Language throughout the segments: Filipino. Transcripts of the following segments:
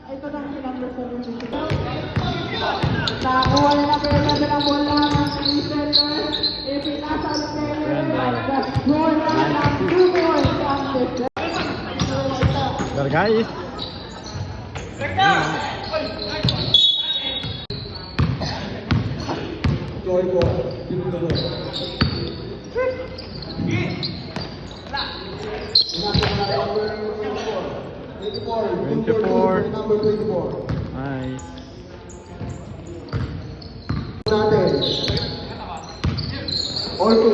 Ito na si number 7. Nakuha na number 11 ang bola ng defender. Ipinasa ulit na the score na ng 2 points ang defender. There guys. Joy ball. Give me the ball. Number 24. Nice. Natin. Or 2.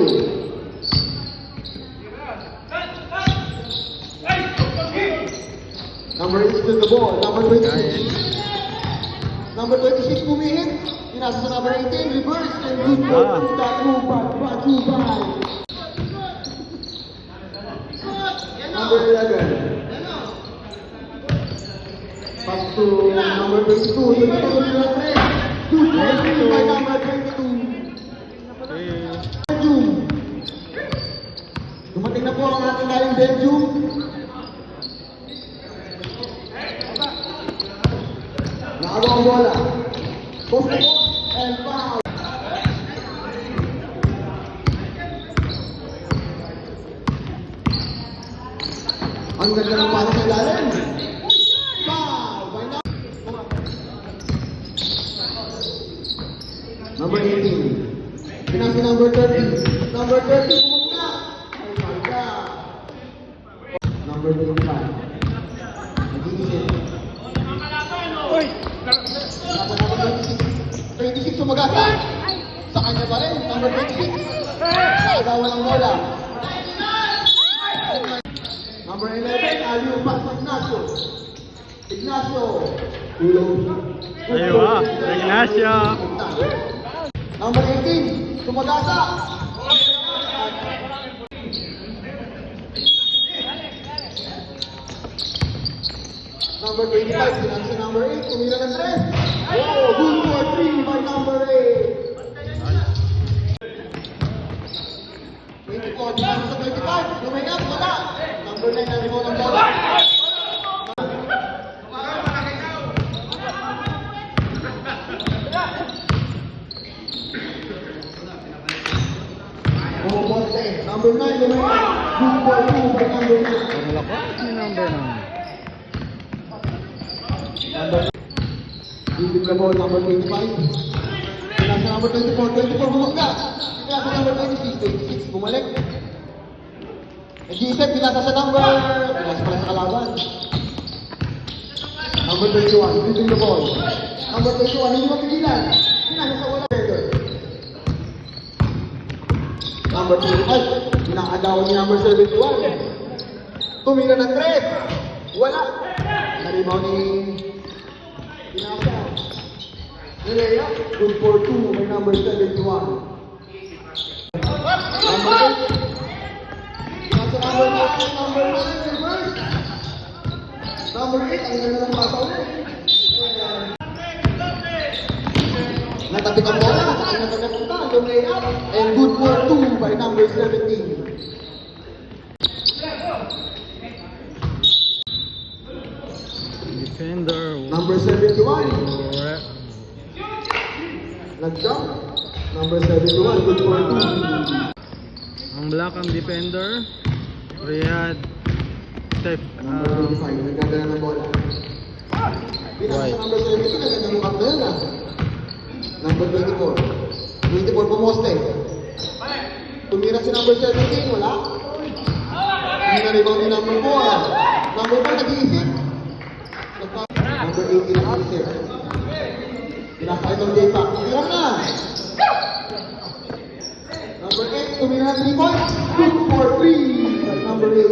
Number 8 to the ball. Number 26. Number 26 pumihit. Pinasa sa number 18. Reverse. And good ball. That move back. Brought you by. Number 11. Pass to number 22. Good ball by number 22. Belgium. Dumating na po ang ating galing Belgium. Nakawa ang bola. Post the ball and foul. Ang ganda ng pala sa ilalim. Foul by number 18. Pinasa number 30. Number 30. Pumula. Oh my God. Number 25. Nag-iisip. Nasa number 26. 26 sumagasa. Sa kanya pa rin. Number 26. Nakagawa ng bola. Number 11. Aliu pass to Ignacio. Ignacio. Tulong. Aywa. Ignacio. Number 18, sumagasa. Number 25, sinansi number 8, tumira ng 3. Oh, good for 3 by number 8. 24, sinansi sa 25, lumingap, wala. Number 9, nalimaw ng bola. Number 9, good for 2 by number 9. Wala ko si number 9. Bibig na ball, number 25. Pinasa number 24, 24 bumagka. Pinasa number 26, 26 bumalik. Nag-iisip, pinasa sa number. Pinasa pala sa kalaban. Number 21, bibig na ball. Number 21, hindi mapigilan. Pinasa sa wala. Number 25, pinakagawa ni number 71. Tumira ng 3. Wala. Narimaw ni Pinasa. Nilaya, good for 2 by number 71. Number 8. Nasa number 9, number 9, reverse. Number 8, ang ganda ng pasa ulit. Natatik ang bola, sa kanya nagkapunta, lumaya. And good for 2 by number 17. Defender. Number 71. Nag-jump. Number 71, good for 2. Ang black ang defender. Riyad. Step. Number 25, nagkanda na ng bola. Pinasa sa number 17, nagkanda ng up na yun ah. Number 24. 24 pumoste. Tumira si number 17, wala. Hindi na rebound ni number 4. Number 4, nag-iisip. Number 18 na upset. Pinasa itong J-Pack. Tumira na. Number 8, tumira na 3 points. Good for 3 by number 8.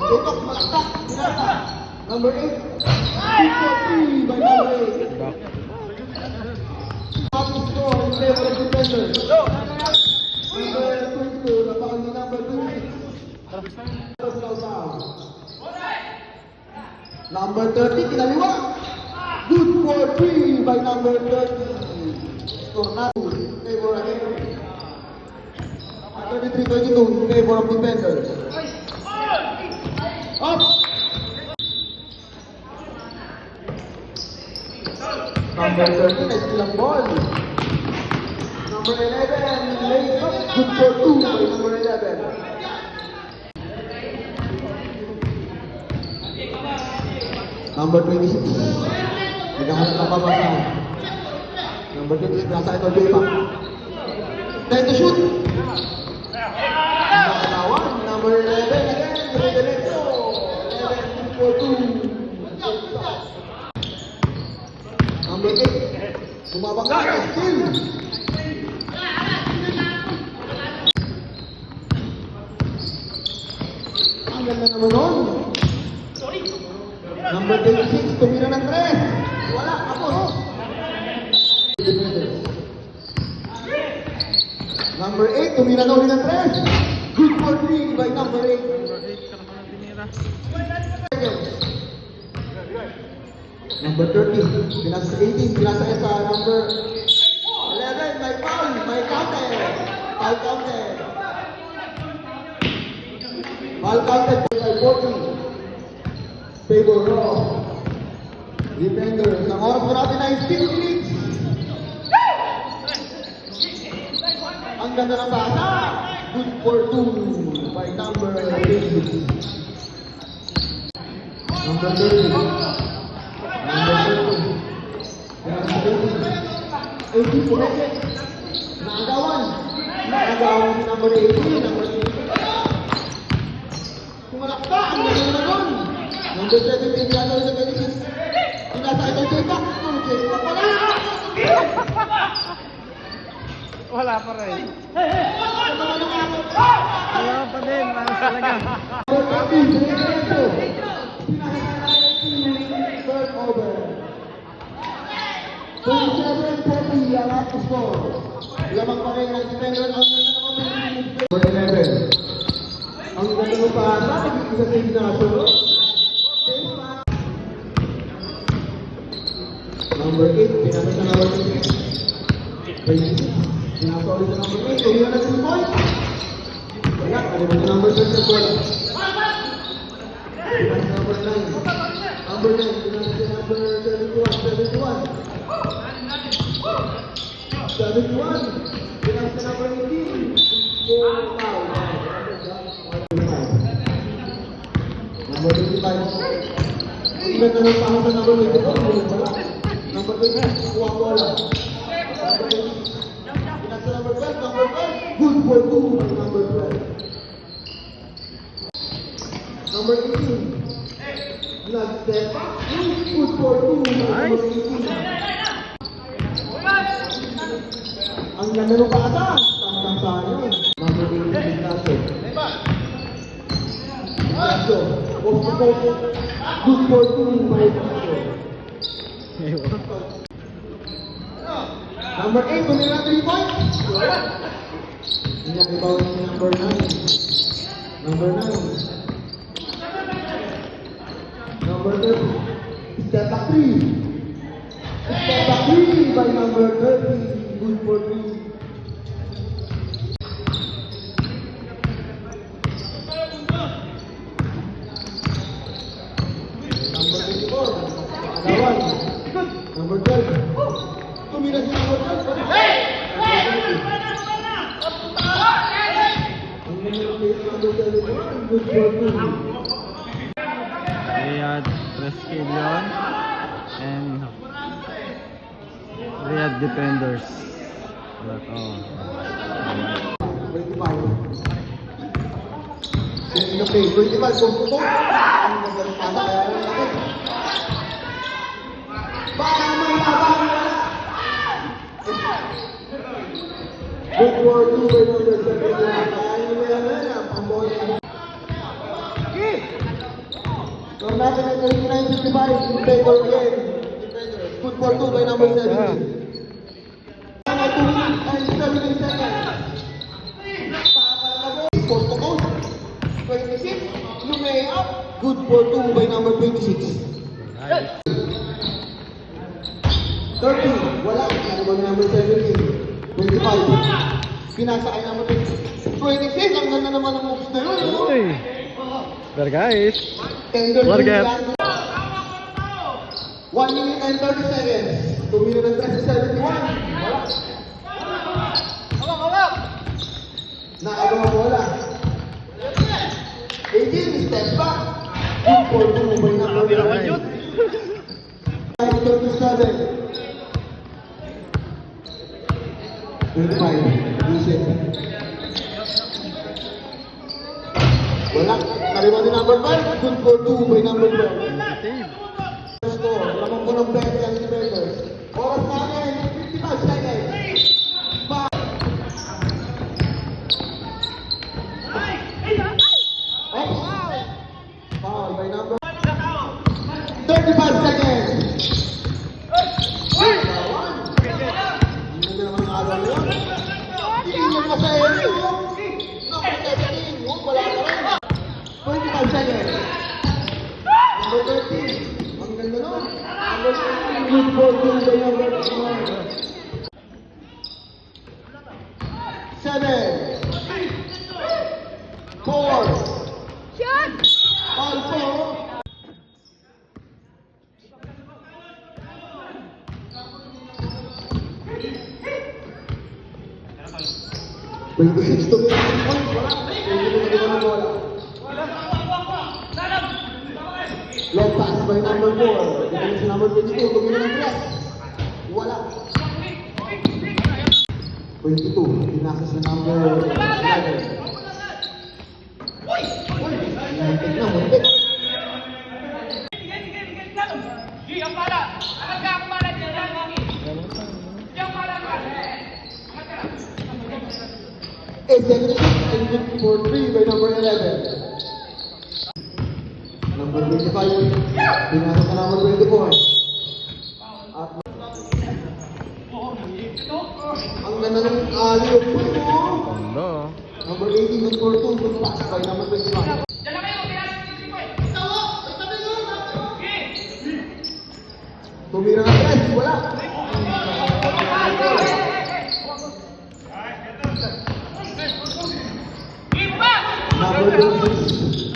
J-Pack, malaktak. Pinasa. Number 8, good for 3 by number 8. Top score in favor of defenders. Number 22, napakal ni number 26. Number 30, kinaliwa. Good for 3 by number 30. Score na 2 in favor of Henry. 33-22 in favor of defenders. Number 13, nice lang ball. Number 11, lays up, good for 2 by number 11. Number 26, naghahanap ng pabasahan. Number 26, nasa ito, J-Pac. Time to shoot! Nakatawan, number 11 again, Redelecto. 11, good for 2. Number 8, bumabang ka, still. Ang ganda naman nun. Number 26, tumira ng 3. Wala, ako. Number 8, tumira na ulit ng 3. Good for 3 by number 8. Number 8 ka naman ang tinira. Number 13, pinasa 18, pinasa sa number 11, may foul, may counted. Foul counted. Foul counted by 40. Favor Raw. Defenders, ang oras mo natin ay 6 minutes. Ang ganda ng bata. Good for 2 by number 8. Number 30. Number 30. 18 connected. Naagawan. Naagawan si number 18. Number 18. Kumalakta. Ang ganda na nun. Number 17, pinasa sa 26. Pinasa ito, J-Pac. J-Pac wala! Wala pa rin. Wala pa din. Ano talaga? Number 30, Redelecto. Pinasa sa 19, third over. 27-30, ang last score. Lamang pa rin ang defender. Number 11. Ang ganda mo pa ata, isa sa Ignacio. Number 8, pinasa sa number 6. Pinasa ulit sa number 8. Ulihan na 3 points. Wala, kalimutan sa number 7 sa bola. Pinasa number 9. Number 9, pinasa sa number 71. 71. Pinasa sa number 18. 4 foul. Number 25. Ang ganda ng pahang sa number 24. Number 20, kuha bola. Number 20. Pinasa number 12, number 12. Good for 2 by number 12. Number 18. Nag-step back. Good for 2 by number 18. Ang ganda ng paatas. Tamang tayo. Number 18, Ignacio. Ignacio. Good for 2 by Ignacio. Number 8, tumira 3 points. Iba si number 9. Number 9. Number 30. Step back 3. Step back 3 by number 30. Good for 3. Number 24. Agawan. Number 12. Tumira si number 12. Ang number 12. Good for 2. Riyad Presquilion and Riyad Defenders. Wala to. 25. Sino play? 25. Pumputo. Ang magaling ata kaya lang natin. Baka may labang na. Good for 2 by number 7. Kaya nyo may ano yan. Pamboy. So natin ay 39-55. In favor again. Good for 2 by number 17. Ang 2 minutes and 17 seconds. Coast to coast. 26. Lumay up. Good for 2 by number 26. 30. Wala. Ano ba number 17? 25. Pinasa kay number 26. 26. Ang ganda naman ng moves na yun. Uy! There guys. Tender Forget. 1 minute and 30 seconds to Tumira ng 3 sa 71. Wala. Nakagawa ang bola. 18, step back. Good for 2 by number 11. 5-37. 25. Vincent. Wala. Kariwa ni number 5. Good for 2 by number 12. Save. Score. Lamang po ng bench ang defenders. Oras namin. 55 seconds. Foul by number 35 seconds. Hindi naman ang araw yun. Tingin mo sa iyo. Number 17. Wala ka rin. 25 seconds. Number 13. Ang ganda nun. Number 13. Good for 2 by number 1. 7. 4. All 4. Twenty-six to me. Long pass by number 4. Dito si number 22. Tumira ng press. Wala. 22. Pinasa sa number 11. Muntik na, muntik. Executive for 3 by number 11. Number 25. Pinasa sa number 24. At ang ganda ng alley-oop mo. Tondo. Number 18, good for 2, good pass by number 25. Tumira ng press, wala. Number 26.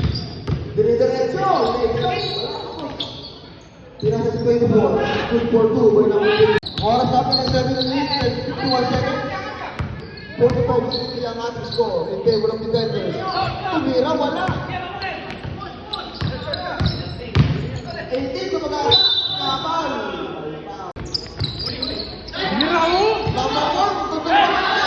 Dire-diretso, pinasa si 24, good for 2 by number 8. Oras natin ng 7 minutes and 51 seconds. 45-60 ang ating score in favor of defenders. Tumira, wala. 18 sa mag-aala. Kapal. Tumira mo? Number 1, tutulungan niya.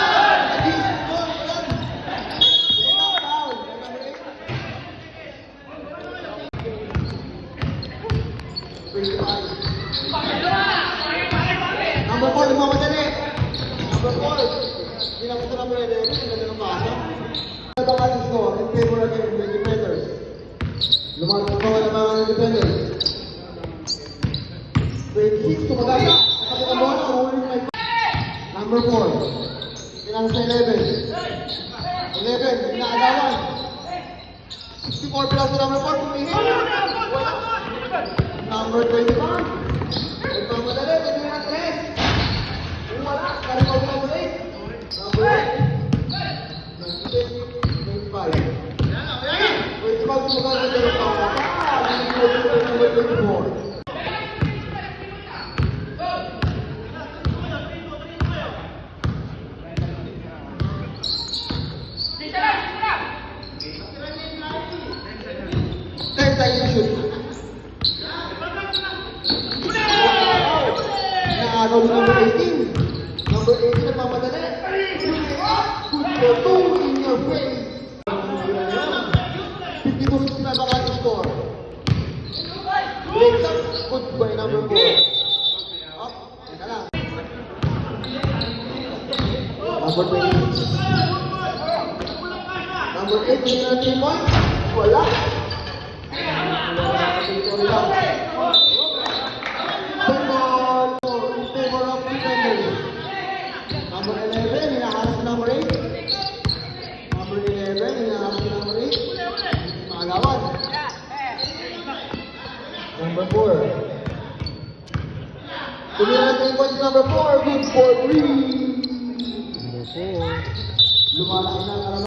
Number 4, lumamadali. Number 4. Pinakita number 11, ang ganda ng pasa. Ano ang ating score in favor again of the defenders? Lumakas pa wala mga defenders. 26, tumagasa. Kapit ang bola, umuwi na number 4. Pinakita sa 11. 11, pinakagawan. 64, pinakita sa number 4, pumihit. Wala. Number 21. Nagpamadali, pwede na 3. Wala, karibaw na number 8. Number 25. 25 sa mga sa number 24. Third time shoot. Nakagaw ni number 18. Number 18 na pamadali. Good for 2 in your face. 52-6 na baka score. Breaks up. Good by number 4. Up. Teka lang. Number 26. Number 8 na 3 points. Wala. Number 11, hinaharap si number 8. Number 11, hinaharap si number 8. Makagawan. Number 4. Tumira na 3 points number 4. Good for 3. Number 4. Lumalaki na ang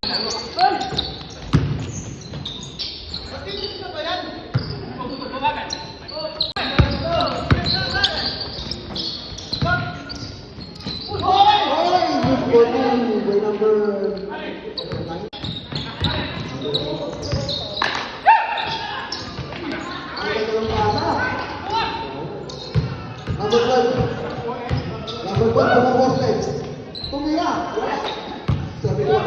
71, pumuposte. Tumira. Wala. Sabi ko,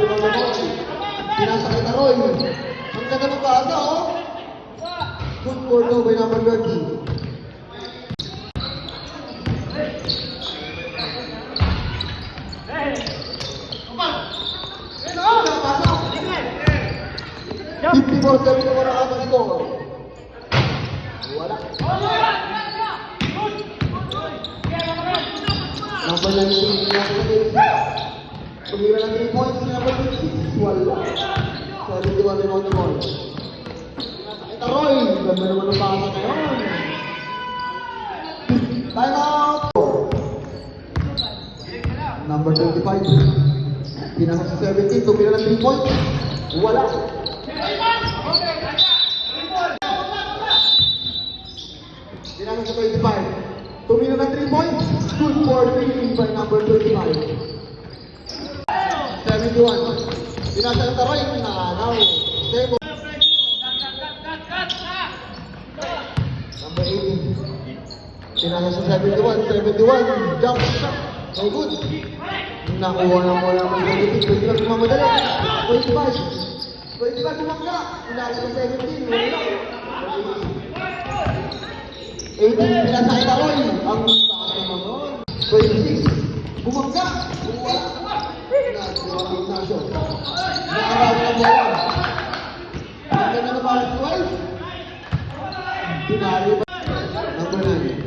pinasa kay Taroy. Ang ganda ng baga, oh. Good for no by number 30. Fifty-four, 74 ang ating score. Wala. Number 19, tumira ng 3 points, number 26, wala. 71 rin on the ball. Ito Roy, ganda naman ang pasa ngayon. Time out! Number 25, pinasa sa 17, tumira ng 3 points, wala. Pinasa sa 25, tumira ng 3 points, good for 3 by number 25. 71. Pinasa ng Taroy, nakanaw. Sebo. Number 18. Pinasa sa 71. 71. Jump shot. No good. Nakuha na mo lang ang 22. 25 kumamadali. 25. 25 kumangga. Pinasa sa 17. Wala. 18. Pinasa kay Taroy. Ang taas naman nun. 26. Kumangga. Wala. Nakaraw na bola. Ang ganda na para 12. Pinari ba? Number 9.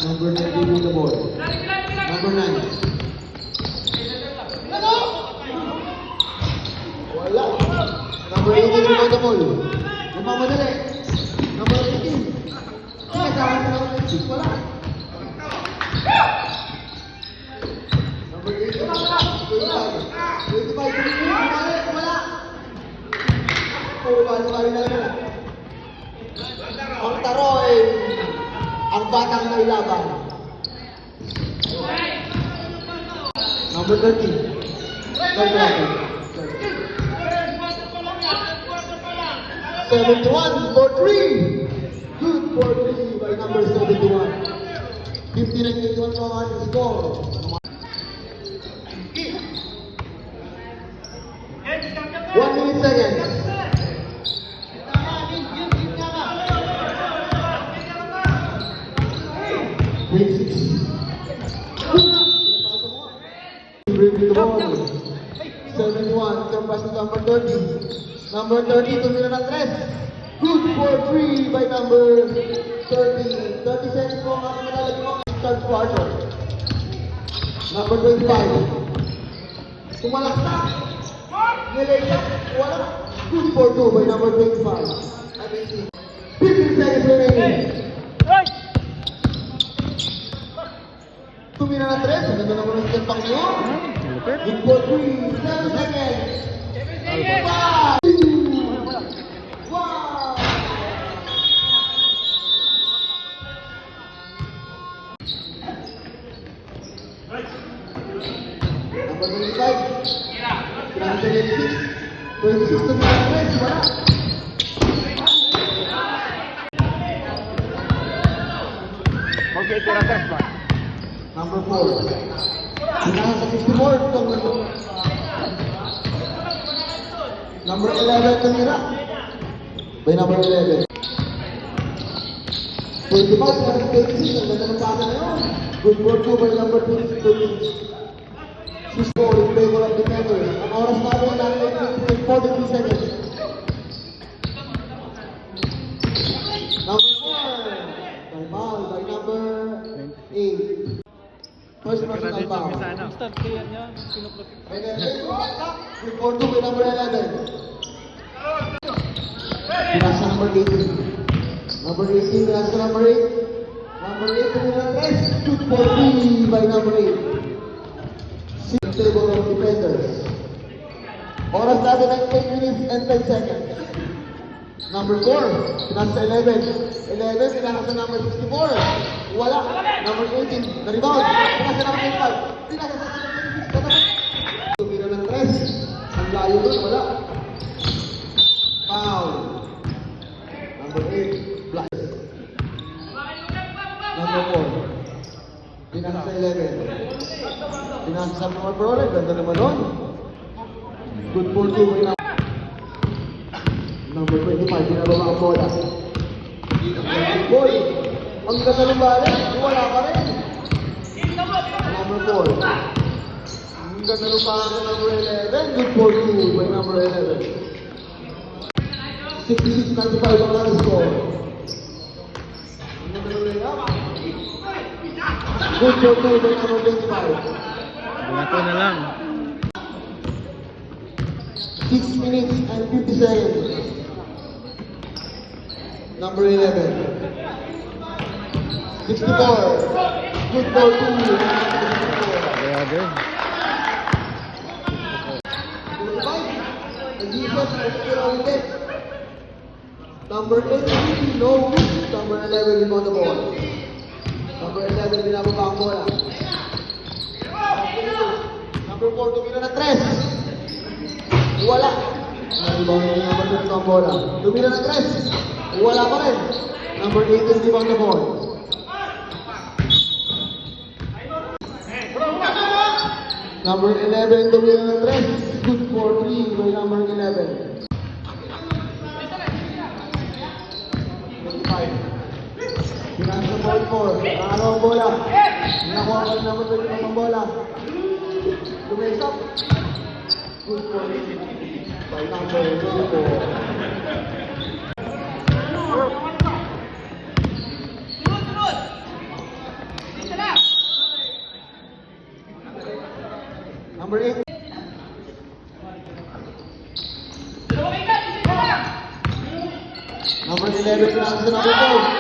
Number 9 din the ball. Number 9. Wala. Number 18 din the ball. Nagmamadali. Number 18. Kasama na naman ng 6. Wala. Number 18. 25, wala. Wala na lang. Ang Taroy, ang batang may laban. Number 30. Number 71 for 3. Good for 3 by number 71. 59-81 po ang ating score. 1 minute seconds. Bring the ball. 71, come pass to number 30. Number 30, tumira ng 3. Good for 3 by number 30. 30 seconds po ang ating malalagyan ng third quarter. Number 25. Tumalaktak. Nilayka, wala. Good for 2 by number 25. Amazing. 15 seconds remaining. Tumira na 3. Ang ganda naman ang step back niyo. Good for 3. 7 seconds. 5. 2. 1. Number 25. Number 26. 26 to 3. Wala. Okay, tira test ba? Number 4. Pinasa sa 64. Number 11 tumira. By number 11. 25 para sa 26. Ang ganda ng pasa na yun. Good for 2 by number 22. Cisco in favor of defenders. Ang oras natin natin 43 seconds. Number 4. Time out by number 8. First personal foul. Start player niya, pinuprotect. Good for 2 by number 11. Pinasa number 18. Number 18, pinasa number 8. Number 8, pinasa 3. Good for 3 by number 8. In favor of defenders. Oras natin ang 8 minutes and 10 seconds. Number 4, pinasa 11. 11, pinasa sa number 64. Wala. Number 18, na-rebound. Pinasa number 85. Pinasa sa number 66. Tumira ng 3. Ang layo doon, wala. Foul. Number 8, Black. Number 4, pinasa sa number 11. Pinasa sa number 4. Ganda naman nun. Good for 2 by number 25. Pinababa ang bola. Boy, ang ganda ng balik. Wala pa rin. Number 4. Ang ganda ng balik ng number 11. Good for 2 by number 11. 66-95 ang natin score. Ang ganda ng layup. Good for 2 by number 25. Bumato na lang. 6 minutes and 50 seconds. Number 11. 64. Good for 2. Grabe. 45. Nag-ipas. Ulit. Number 18. No. Number 11. Limon the ball. Number 11. Binababa ang bola. Number 4. Tumira na 3. Wala. Nag-ibang yung number 2 ang bola. Tumira na 3. Wala pa rin. Number 18. Limon the ball. Number 11, tumira na 3. Good for 3 by number 11. 25. Pinasa ball 4. Nakano ang bola. Nakuha ko yung number 20 ang bola. Tumesap. Good for 3 by number 24. Number 8. Number 11 na sa number 4.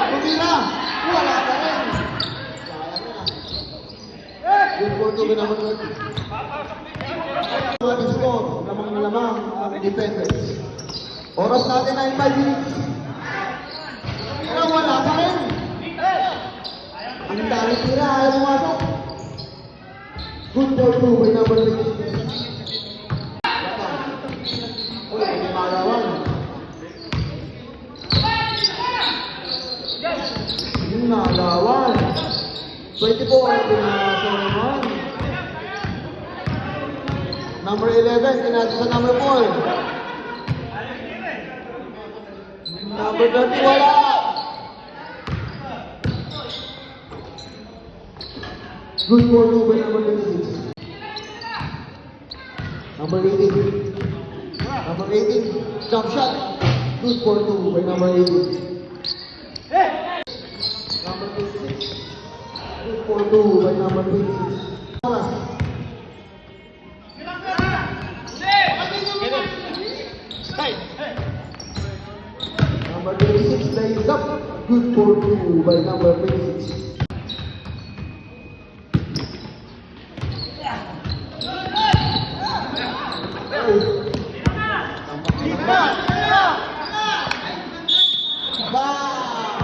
Tumira! Wala pa rin! Sayang na. Good for 2 number 20. Wala yung score. Lamang na lamang ang defenders. Oras natin ay 5 minutes. Pero wala pa rin. Ang dami tira ayaw pumasok. Good for 2 by number 6. Uy, may malawan. Nalawan. 24, pinasa naman. Number 11, pinasa sa number 4. Number 30, wala. Good for 2 by number 26. Number 18. Number 18, jump shot. Good for 2 by number 18. Number 26. Good for 2 by number 26. Number 26, lays up. Good for 2 by number 26. Wow!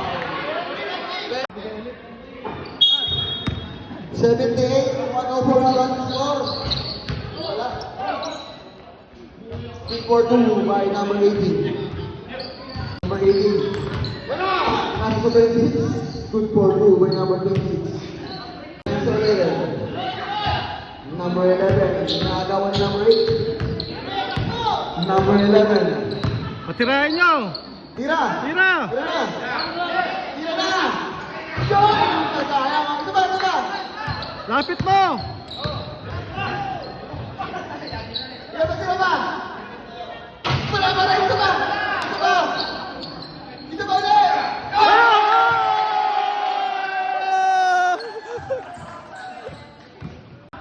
78, 104 na lang score. Wala. Good for 2 by number 18. Number 18. Nasa sa 26. Good for 2 by number 26. Nasa 11. Number 11. Nakagawa ni number 8. Number 11. Patirahin nyo! Tira! Tira! Tira na! Tira na! Shoot! Sayang! Ito ba? Ito ba? Lapit mo! Tira ba? Tira ba? Wala ba rin? Ito ba? Ito ba? Ito ba ulit?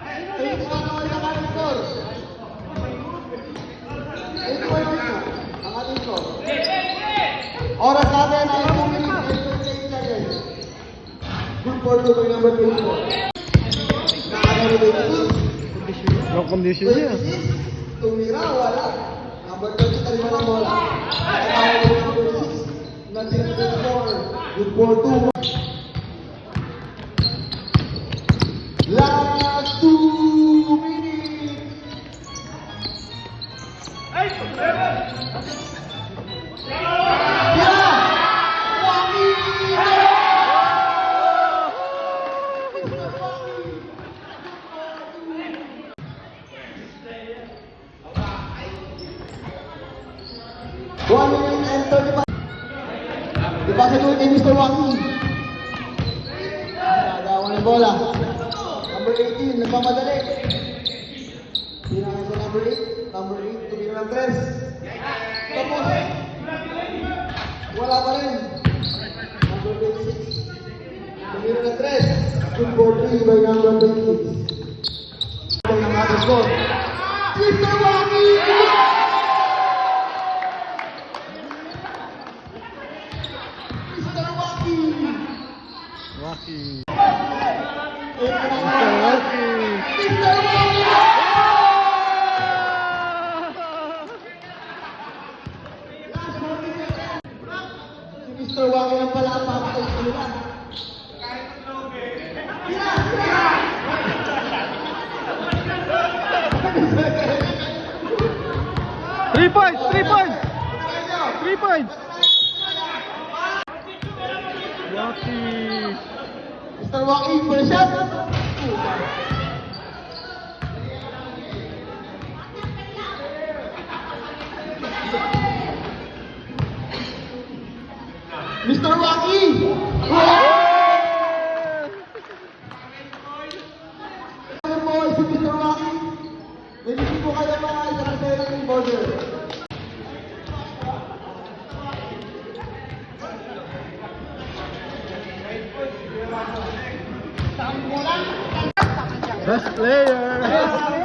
Ay, ito ba naman ang ating score? Ito ba naman ang ating score? Oras natin ay 2 minutes and 28 seconds. Good for 2 by number 24. Nakagano 22. Long condition niya. 26. Tumira, wala. Number 30, kalima ng bola. Nakagano number 6. Natira 24. Good for 2. Last 2 minutes. Tira! Waki! 1 minute and 35. Diba sa tuloy kay Mr. Waki? Nagawa ng bola. Number 18, nagmamadali. Pinaka sa number 8. Number 8, tumira ng 3. Tapos, wala pa rin. Number 26. Tumira ng 3. Good ball 3 by number 26. Ang ating score. Mr. Waki! Mr. Waki! Waki. Mr. Waki. Mr. Waki! Si Mr. Waki lang pala ang papatay sa nila. 3 points! 3 points! 3 points! Waki. Mr. Waki for a shot. Mr. Waki! Ano po si Mr. Waki? Nalisi po kayo mga isang ng border. Best player!